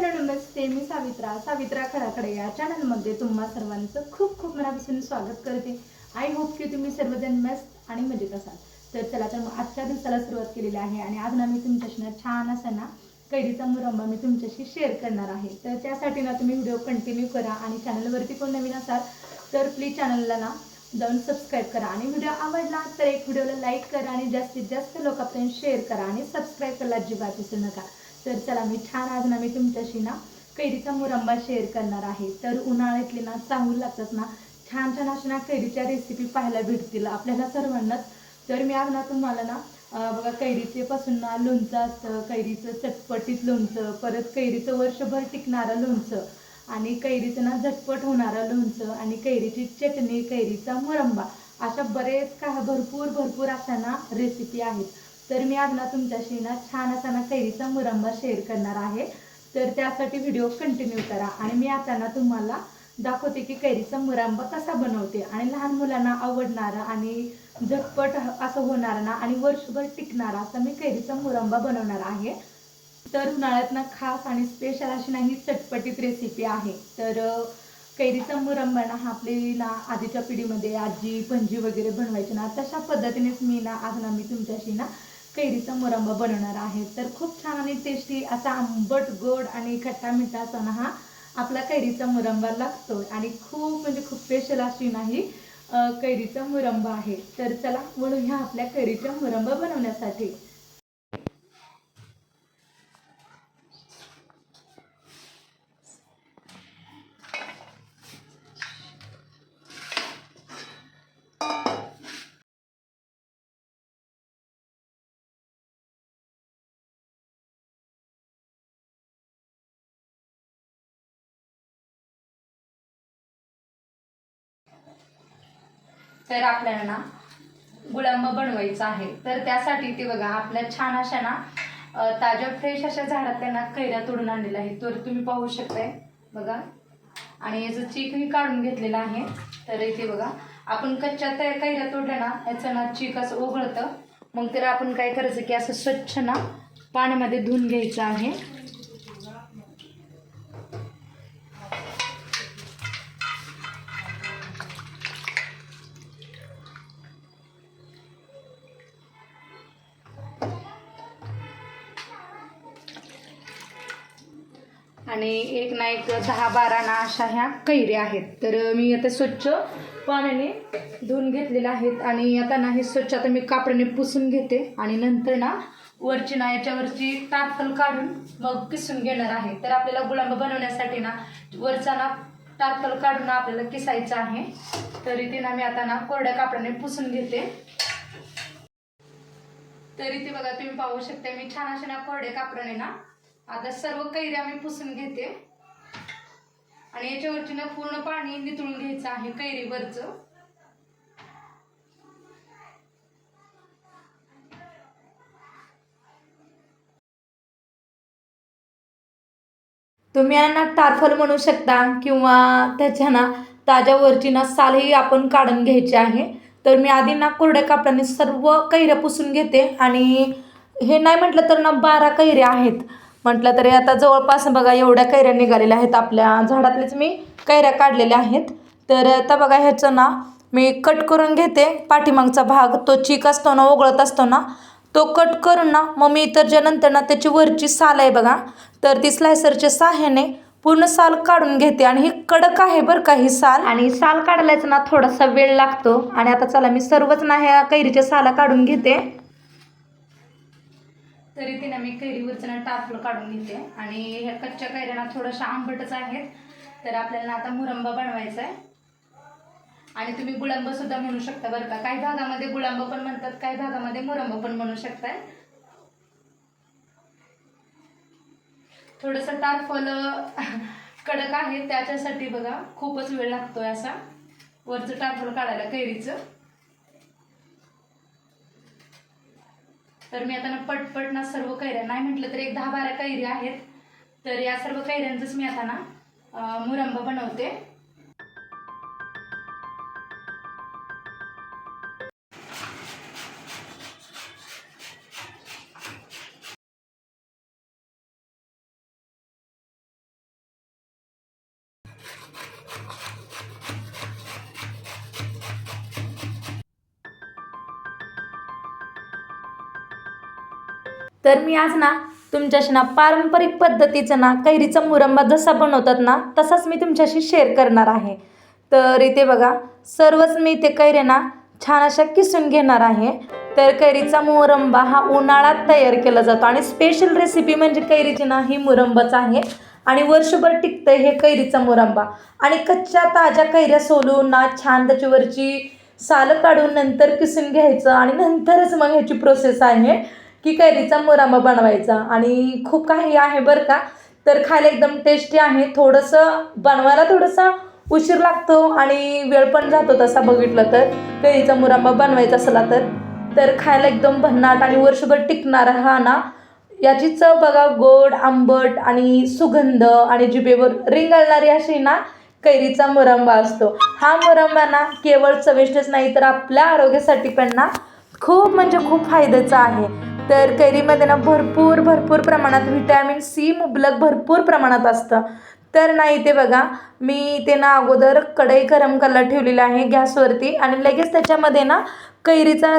Hello नमस्ते, मी सावित्रा खडाखडे या चॅनलमध्ये तुम्हा सर्वांचं खूप खूप मनापासून स्वागत करते। आय होप की तुम्ही सर्वजण मस्त आणि मजेत असाल। तर चला तर मग आजच्या दिवसाला सुरुवात केलेली आहे आणि आज ना मी तुमच्याशी छान असा ना कैरीचा मुरंबा मी तुमच्याशी शेअर करणार आहे। तर त्यासाठी ना तुम्ही व्हिडिओ कंटिन्यू करा आणि चॅनलवरती कोण नवीन असाल तर प्लीज चॅनलला ना जाऊन सबस्क्राइब करा आणि व्हिडिओ आवडला तर एक व्हिडिओला लाईक करा आणि जास्तीत जास्त लोकांपर्यंत शेअर करा आणि सबस्क्राइब करायला अजिबात विसरू नका। तर चला मी छान आज ना मी तुमच्याशी ना कैरीचा मुरंबा शेअर करणार आहे। तर उन्हाळ्यातले ना चांगलं लागतात ना छान छान अशा ना कैरीच्या रेसिपी पाहायला भेटतील आपल्याला सर्वांनाच। तर मी आज ना तुम्हाला ना बघा कैरीचे पासून ना लोणचं असतं, कैरीचं चटपटीत लोणचं, परत कैरीचं वर्षभर टिकणारं लोणचं आणि कैरीचं ना झटपट होणारं लोणचं आणि कैरीची चटणी, कैरीचा मुरंबा अशा बरेच काय भरपूर अशा ना रेसिपी आहेत। तर मी आज ना तुमच्याशी ना छान असा ना कैरीचा मुरंबा शेअर करणार आहे। तर त्यासाठी व्हिडिओ कंटिन्यू करा आणि मी आता ना तुम्हाला दाखवते की कैरीचा मुरंबा कसा बनवते आणि लहान मुलांना आवडणारा आणि झटपट असं होणार ना आणि वर्षभर टिकणारा असा मी कैरीचा मुरंबा बनवणार आहे। तर उन्हाळ्यात ना खास आणि स्पेशल अशी नाही चटपटीत रेसिपी आहे। तर कैरीचा मुरंबा ना आपली ना आधीच्या पिढीमध्ये आजी पणजी वगैरे बनवायची ना तशा पद्धतीनेच मी ना आज ना मी तुमच्याशी ना कैरीचा मुरंबा बनवणार आहे। तर खूप छान आणि टेस्टी असा आंबट गोड आणि खट्टा मिठा असा ना हा आपला कैरीचा मुरंबा लागतो आणि खूप म्हणजे खूप स्पेशल अशी नाही कैरीचा मुरंबा आहे। तर चला वळूया आपल्या कैरीचा मुरंबा बनवण्यासाठी। तर आपल्याला ना गुळांबा बनवायचा आहे। तर त्यासाठी ते बघा आपल्या छान अशा ना ताज्या फ्रेश अशा झाडातल्या ना कैऱ्या तोडून आणलेल्या आहेत। तर तुम्ही पाहू शकताय बघा आणि याचं चीकही काढून घेतलेला आहे। तर इथे बघा आपण कच्च्या कैऱ्या तोडल्या ना याचं ना चीक असं ओघळतं, मग तर आपण काय करायचं की असं स्वच्छ ना पाण्यामध्ये धुवून घ्यायचं आहे। आणि एक ना एक 10-12 ना अशा ह्या कैऱ्या आहेत। तर मी आता स्वच्छ पाण्याने धुवून घेतलेल्या आहेत आणि आता ना हे स्वच्छ आता मी कापडाने पुसून घेते आणि नंतर ना वरची ना याच्यावरची टारफल काढून मग किसून घेणार आहे। तर आपल्याला गुळांबा बनवण्यासाठी ना वरचा ना टारफल काढून आपल्याला किसायचं आहे। तर इथे ना मी आता ना कोरड्या कापडाने पुसून घेते। तर इथे बघा तुम्ही पाहू शकता मी छान अशा ना कोरड्या कापडाने ना आता सर्व कैऱ्या मी पुसून घेते आणि याच्यावरची ना पूर्ण पाणी निथळून घ्यायचं आहे कैरीवरचं। तुम्ही यांना टारफल म्हणू शकता किंवा त्याच्या ना ताज्यावरची ना सालही आपण काढून घ्यायची आहे। तर मी आधी ना कोरड्या कापडाने सर्व कैऱ्या पुसून घेते आणि हे नाही म्हटलं तर ना 12 कैऱ्या आहेत म्हटलं तरी आता जवळपास बघा एवढ्या कैऱ्या निघालेल्या आहेत, आपल्या झाडातलेच मी कैऱ्या काढलेल्या आहेत। तर आता बघा ह्याचं ना मी कट करून घेते, पाठीमागचा भाग तो चीक असतो ना ओघळत असतो ना तो कट करून ना मग मी इतर नंतर ना त्याची वरची साल आहे बघा तर ती स्लायसरच्या सहाय्याने पूर्ण साल काढून घेते आणि ही कडक आहे बरं का ही साल आणि साल काढायलाच ना थोडासा वेळ लागतो। आणि आता चला मी सर्वच ना ह्या कैरीच्या साला काढून घेते। तर इथे ना मी कैरीवरचं ना टारफल काढून घेते आणि ह्या कच्च्या कैऱ्या ना थोड्याशा आंबटच आहेत। तर आपल्याला आता मुरंबा बनवायचा आहे आणि तुम्ही गुळांबा सुद्धा म्हणू शकता बरं का। काही भागामध्ये गुळांबा पण म्हणतात, काही भागामध्ये मुरंबा पण म्हणू शकताय। थोडंसं टारफल कडक आहे त्याच्यासाठी बघा खूपच वेळ लागतोय असा वरचं टारफल काढायला कैरीचं। तर मी आता ना पटपट ना सर्व कैऱ्या नाही म्हटलं तर एक 10-12 कैऱ्या आहेत। तर या सर्व कैऱ्यांचंच मी आता ना मुरंबा बनवते। तर मी आज ना तुमच्याशी ना पारंपरिक पद्धतीचं ना कैरीचा मुरंबा जसा बनवतात ना तसाच मी तुमच्याशी शेअर करणार आहे. तर इथे बघा, सर्वच मी इथे कैऱ्या ना छान अशा किसून घेणार आहे. तर कैरीचा मुरंबा हा उन्हाळ्यात तयार केला जातो आणि स्पेशल रेसिपी म्हणजे कैरीची ना ही मुरंबाच आहे आणि वर्षभर टिकतं हे कैरीचा मुरंबा. आणि कच्च्या ताज्या कैऱ्या सोलून ना छान त्याच्यावरची सालं काढून नंतर किसून घ्यायचं आणि नंतरच मग ह्याची प्रोसेस आहे की कैरीचा मुरंबा बनवायचा. आणि खूप काही आहे बरं का. तर खायला एकदम टेस्टी आहे. थोडंसं बनवायला थोडंसं उशीर लागतो आणि वेळ पण जातो तसा बघितलं तर, कैरीचा मुरंबा बनवायचा असला तर खायला एकदम भन्नाट आणि वर्षभर टिकणारा हा ना, याची चव बघा, गोड आंबट आणि सुगंध आणि जिभेवर रिंगळणारी अशी ना कैरीचा मुरंबा असतो. हा मुरंबा ना केवळ चविष्टच नाही तर आपल्या आरोग्यासाठी पण ना खूप म्हणजे खूप फायद्याचा आहे. तर कैरीमध्ये ना भरपूर प्रमाणात व्हिटॅमिन सी मुबलक भरपूर प्रमाणात असतं. तर ना इथे बघा, मी ते ना अगोदर कढई गरम करायला ठेवलेली आहे गॅसवरती आणि लगेच त्याच्यामध्ये ना कैरीचा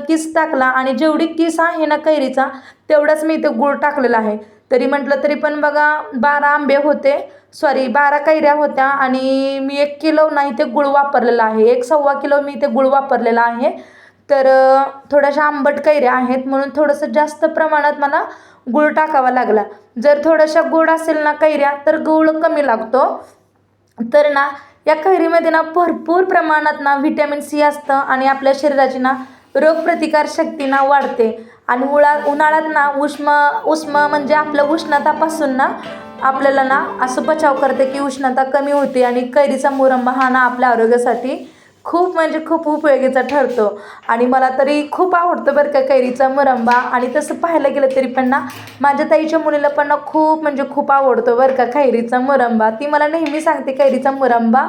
किस टाकला आणि जेवढी किस आहे ना कैरीचा तेवढाच मी इथे गूळ टाकलेला आहे. तरी म्हटलं तरी पण बघा 12 आंबे होते, सॉरी 12 कैऱ्या होत्या आणि मी 1 किलो नाही ते गूळ वापरलेला आहे, 1.25 किलो मी ते गूळ वापरलेला आहे. तर थोड्याशा आंबट कैऱ्या आहेत म्हणून थोडंसं जास्त प्रमाणात मला गूळ टाकावा लागला. जर थोड्याशा गोड असेल ना कैऱ्या तर गूळ कमी लागतो. तर ना या कैरीमध्ये ना भरपूर प्रमाणात ना व्हिटॅमिन सी असतं आणि आपल्या शरीराची ना रोगप्रतिकारशक्ती ना वाढते. आणि उन्हाळ्यात ना उष्म म्हणजे आपलं उष्णतापासून ना आपल्याला ना असं बचाव करते की उष्णता कमी होते. आणि कैरीचा मुरंबा हा ना आपल्या आरोग्यासाठी खूप म्हणजे खूप उपयोगीचा ठरतो. आणि मला तरी खूप आवडतो बरं का कैरीचा मुरंबा. आणि तसं पाहायला गेलं तरी पण ना माझ्या ताईच्या मुलीला पण ना खूप म्हणजे खूप आवडतो बरं का कैरीचा मुरंबा. ती मला नेहमी सांगते कैरीचा मुरंबा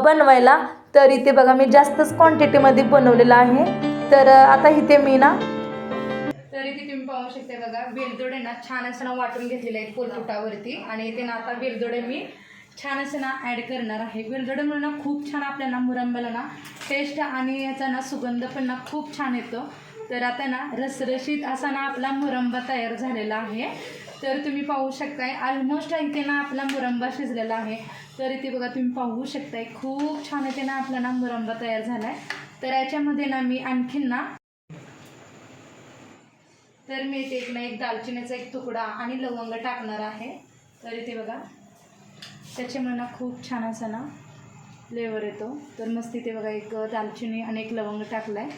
बनवायला. तर इथे बघा मी जास्तच क्वांटिटीमध्ये बनवलेला आहे. तर आता इथे मी ना, तर इथे तुम्ही पाहू शकता बघा, वेलदोडे ना छान असं ना वाटून घेतलेले आहेत पोलपुटावरती. आणि इथे ना आता वेलदोडे मी छान असं ना ॲड करणार आहे. वेलदोड्यामुळे ना खूप छान आपल्याला मुरंब्याला ना टेस्ट आणि याचा ना सुगंध पण ना खूप छान येतो. तर आता ना रसरशीत असा ना आपला मुरंबा तयार झालेला आहे. तर तुम्ही पाहू शकताय ऑलमोस्ट इथे ना आपला मुरंबा शिजलेला आहे. तर इथे बघा तुम्ही पाहू शकताय खूप छान इथे ना आपला ना मुरंबा तयार झाला आहे. तर याच्यामध्ये ना मी आणखीन ना, तर मी इथे एक दालचिनीचा एक तुकडा आणि लवंग टाकणार आहे. तर इथे बघा त्याच्यामुळे ना खूप छान असा ना फ्लेवर येतो. तर मस्त इथे बघा एक दालचिनी आणि एक लवंग टाकला आहे.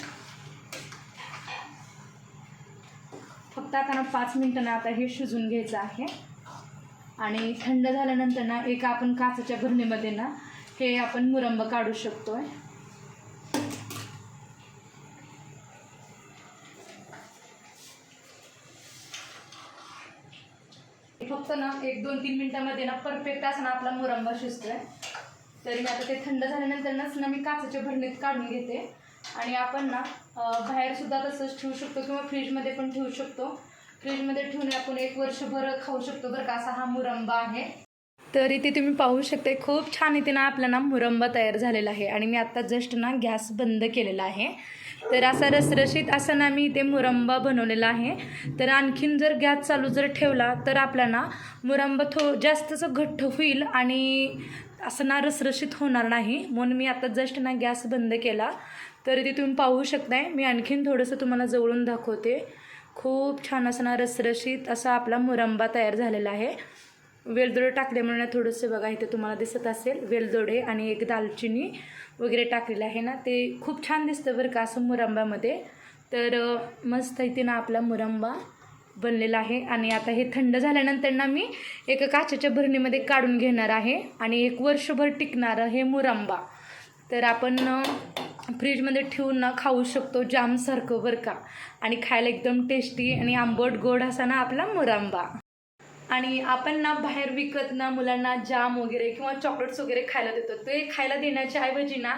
फक्त आता ना 5 मिनटं ना आता हे शिजून घ्यायचं आहे. आणि थंड झाल्यानंतर ना एका आपण काचेच्या भरणीमध्ये ना हे आपण मुरंबा काढू शकतो आहे. फक्त ना 1-2-3 मिनटामध्ये ना परफेक्ट असा ना आपला मुरंबा शिजतोय. तरी मी आता ते थंड झाल्यानंतरच ना मी काचेच्या भरणीत काढून घेते. आणि आपण ना बाहेरसुद्धा तसंच ठेवू शकतो किंवा फ्रीजमध्ये पण ठेवू शकतो. फ्रीजमध्ये ठेवून आपण 1 वर्षभर खाऊ शकतो बरं का, असा हा मुरंबा आहे. तर इथे तुम्ही पाहू शकता खूप छान इथे ना आपला ना मुरंबा तयार झालेला आहे. आणि मी आत्ता जस्ट ना गॅस बंद केलेला आहे. तर असा रसरशीत असा ना मी इथे मुरंबा बनवलेला आहे. तर आणखीन जर गॅस चालू जर ठेवला तर आपला ना मुरंबा जास्तच घट्ट होईल आणि असं ना रसरशीत होणार नाही. म्हणून मी आता जस्ट ना गॅस बंद केला. तर इथे तुम्ही पाहू शकताय मी आणखीन थोडंसं तुम्हाला जवळून दाखवते. खूप छान असं ना रसरशीत असा आपला मुरंबा तयार झालेला आहे. वेलदोडे टाकल्यामुळे थोडंसं बघा इथे तुम्हाला दिसत असेल वेलदोडे आणि एक दालचिनी वगैरे टाकलेलं आहे ना, ते खूप छान दिसतं बरं का असं मुरंबामध्ये. तर मस्त इथे ना आपला मुरंबा बनलेला आहे. आणि आता हे थंड झाल्यानंतर ना मी एका काचेच्या भरणीमध्ये काढून घेणार आहे. आणि 1 वर्षभर टिकणारं हे मुरंबा तर आपण फ्रीजमध्ये ठेवून ना खाऊ शकतो जामसारखं बरं का. आणि खायला एकदम टेस्टी आणि आंबट गोड असा ना आपला मुरंबा. आणि आपण ना बाहेर विकत ना मुलांना जाम वगैरे किंवा चॉकलेट्स वगैरे खायला देतो. ते खायला देण्याच्या ऐवजी ना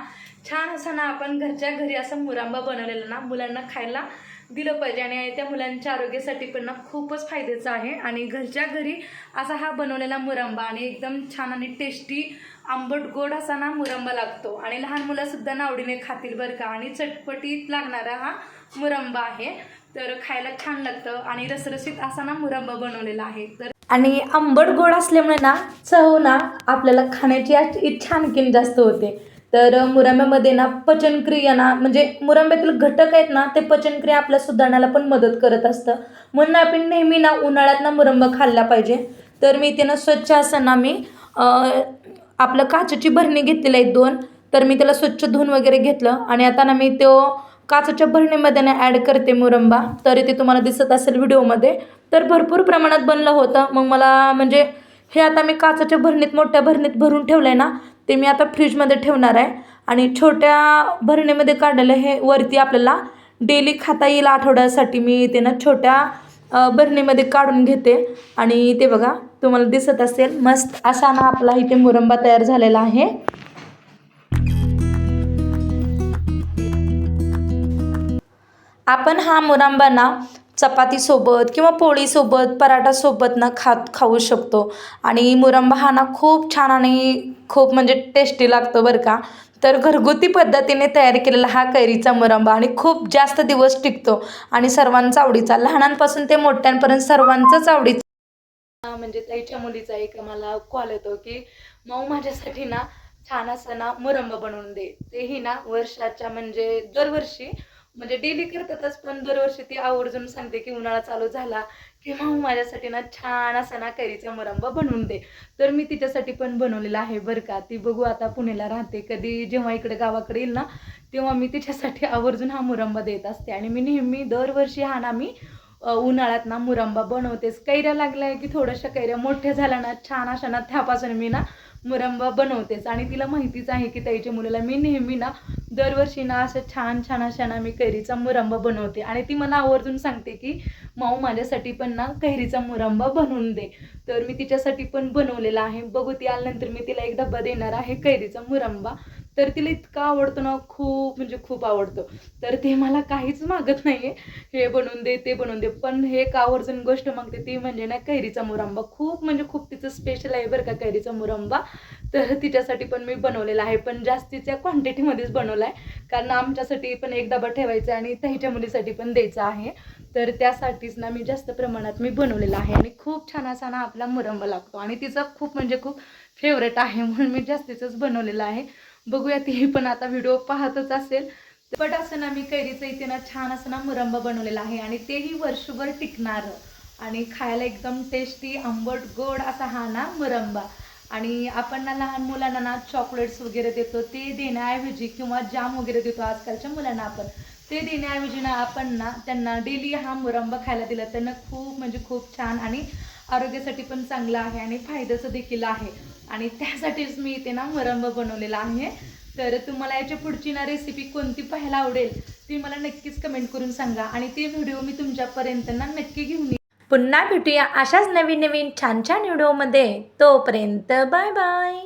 छान असा ना आपण घरच्या घरी असा मुरंबा बनवलेला ना मुलांना खायला दिलं पाहिजे आणि त्या मुलांच्या आरोग्यासाठी पण ना खूपच फायद्याचं आहे. आणि घरच्या घरी असा हा बनवलेला मुरंबा आणि एकदम छान आणि टेस्टी आंबट गोड असा ना मुरंबा लागतो आणि लहान मुलंसुद्धा ना आवडीने खातील बरं का. आणि चटपटीत लागणारा हा मुरंबा आहे, तर खायला छान लागतं आणि रसरशीत असा ना मुरंबा बनवलेला आहे. तर आणि आंबट गोड असल्यामुळे ना चव ना आपल्याला खाण्याची इच्छा आणखीन जास्त होते. तर मुरंब्यामध्ये ना पचनक्रिया ना म्हणजे मुरंब्यातील घटक आहेत ना ते पचनक्रिया आपल्या सुधारण्याला पण मदत करत असतं. म्हणून आपण नेहमी ना उन्हाळ्यात ना मुरंबा खाल्ला पाहिजे. तर मी इथे ना स्वच्छ असं ना मी आपलं काचेची भरणी घेतलेली आहे 2. तर मी त्याला स्वच्छ धुवून वगैरे घेतलं आणि आता ना मी तो काचेच्या भरणीमध्ये ना ॲड करते मुरंबा. तर इथे तुम्हाला दिसत असेल व्हिडिओमध्ये. तर भरपूर प्रमाणात बनलं होतं. मग मला म्हणजे हे आता मी काचेच्या भरणीत मोठ्या भरणीत भरून ठेवलं आहे ना, ते मी आता फ्रीजमध्ये ठेवणार आहे. आणि छोट्या भरणीमध्ये काढलेलं हे वरती आपल्याला डेली खाता येईल आठवड्यासाठी मी ते ना छोट्या भरणीमध्ये काढून घेते. आणि ते बघा तुम्हाला दिसत असेल मस्त असा ना आपला इथे मुरंबा तयार झालेला आहे. आपण हा मुरंबा ना चपातीसोबत किंवा पोळीसोबत पराठासोबत ना खाऊ शकतो. आणि मुरंबा हा ना खूप छान आणि खूप म्हणजे टेस्टी लागतो बरं का. तर घरगुती पद्धतीने तयार केलेला हा कैरीचा मुरंबा आणि खूप जास्त दिवस टिकतो आणि सर्वांचा आवडीचा, लहानांपासून ते मोठ्यांपर्यंत सर्वांचाच आवडीचा. म्हणजे ताईच्या मुलीचा एक मला कॉल येतो की माऊ माझ्यासाठी ना छान असं ना मुरंबा बनवून दे. तेही ना वर्षाच्या म्हणजे दरवर्षी म्हणजे डेली करतातच, पण दरवर्षी ती आवर्जून सांगते की उन्हाळा चालू झाला की माऊ माझ्यासाठी ना छान असा ना कैरीचा मुरंबा बनवून दे. तर मी तिच्यासाठी पण बनवलेला आहे बरं का. ती बघू आता पुण्याला राहते, कधी जेव्हा इकडे गावाकडे येईल ना तेव्हा मी तिच्यासाठी आवर्जून हा मुरंबा देत असते. आणि मी नेहमी दरवर्षी हा ना मी उन्हाळ्यात ना मुरंबा बनवतेच. कैऱ्या लागल्या की थोड्याशा कैऱ्या मोठ्या झाल्या ना छान अशा ना त्यापासून मी ना मुरंबा बनवतेच. आणि तिला माहितीच आहे की ताईच्या मुलीला मी नेहमी ना दरवर्षी ना असं छान छान अशा ना मी कैरीचा मुरंबा बनवते. आणि ती मला आवर्जून सांगते की माऊ माझ्यासाठी पण ना कैरीचा मुरंबा बनवून दे. तर मी तिच्यासाठी पण बनवलेला आहे. बघू ती आल्यानंतर मी तिला एक डब्बा देणार आहे कैरीचा मुरंबा. तर तिला इतका आवडतो ना, खूप म्हणजे खूप आवडतो. तर ते मला काहीच मागत नाही आहे, हे बनवून दे ते बनवून दे, पण हे एक आवर्जून गोष्ट मागते ती म्हणजे ना कैरीचा मुरंबा. खूप म्हणजे खूप तिचं स्पेशल आहे बरं का कैरीचा मुरंबा. तर तिच्यासाठी पण मी बनवलेला आहे, पण जास्तीच्या क्वांटिटीमध्येच बनवला आहे, कारण आमच्यासाठी पण एक डबा ठेवायचा आणि ताईच्या मुलीसाठी पण द्यायचा आहे. तर त्यासाठीच ना मी जास्त प्रमाणात मी बनवलेला आहे. आणि खूप छान असा ना आपला मुरंबा लागतो आणि तिचा खूप म्हणजे खूप फेवरेट आहे, म्हणून मी जास्तीचंच बनवलेलं आहे. बघूया ती पण आता व्हिडिओ पाहतच असेल. पण असं ना मी कैरीचं इथे ना छान असं ना मुरंबा बनवलेला आहे आणि तेही वर्षभर टिकणारं आणि खायला एकदम टेस्टी आंबट गोड असा हा ना मुरंबा. आणि आपण ना लहान मुलांना ना चॉकलेट्स वगैरे देतो, ते देण्याऐवजी किंवा जाम वगैरे देतो आजकालच्या मुलांना आपण, ते देण्याऐवजी ना आपण ना त्यांना डेली हा मुरंबा खायला दिला त्यांना खूप म्हणजे खूप छान आणि आरोग्यासाठी पण चांगलं आहे आणि फायद्याचं देखील आहे. आणि त्यासाठीच मी इथे ना मुरंबा बनवलेला आहे. तर तुम्हाला याच्या पुढची ना रेसिपी कोणती पाहायला आवडेल ती मला नक्कीच कमेंट करून सांगा आणि ते व्हिडिओ मी तुमच्यापर्यंत ना नक्की घेऊन येईन. पुन्हा भेटूया अशाच नवीन नवीन छान छान व्हिडिओमध्ये. तोपर्यंत बाय बाय.